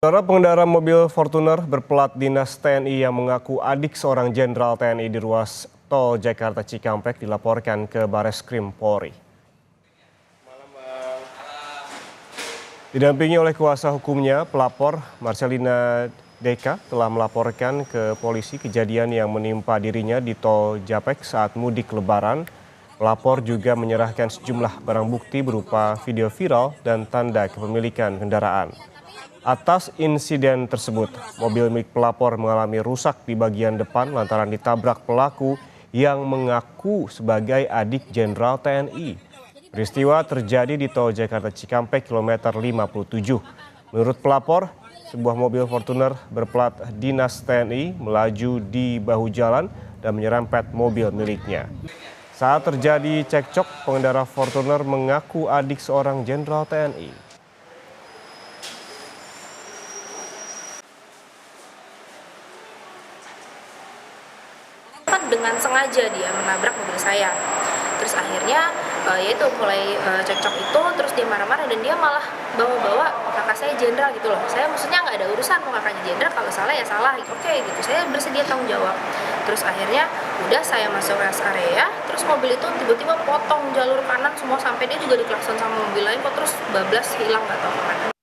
Saudara pengendara mobil Fortuner berplat dinas TNI yang mengaku adik seorang jenderal TNI di ruas tol Jakarta Cikampek dilaporkan ke Bareskrim Polri. Didampingi oleh kuasa hukumnya, pelapor Marcelina Deka telah melaporkan ke polisi kejadian yang menimpa dirinya di tol Japek saat mudik Lebaran. Pelapor juga menyerahkan sejumlah barang bukti berupa video viral dan tanda kepemilikan kendaraan. Atas insiden tersebut, mobil milik pelapor mengalami rusak di bagian depan lantaran ditabrak pelaku yang mengaku sebagai adik jenderal TNI. Peristiwa terjadi di tol Jakarta Cikampek kilometer 57. Menurut pelapor, sebuah mobil Fortuner berplat dinas TNI melaju di bahu jalan dan menyerempet mobil miliknya. Saat terjadi cekcok, pengendara Fortuner mengaku adik seorang jenderal TNI. Dengan sengaja dia menabrak mobil saya. Terus akhirnya yaitu mulai cekcok itu, terus dia marah-marah dan dia malah bawa-bawa kakak saya jenderal gitu loh. Saya maksudnya nggak ada urusan mau kakaknya jenderal, kalau salah ya salah. Oke gitu, saya bersedia tanggung jawab. Terus akhirnya udah saya masuk rest area, terus mobil itu tiba-tiba potong jalur kanan semua sampai dia juga diklakson sama mobil lain kok, terus bablas hilang nggak tahu kemana.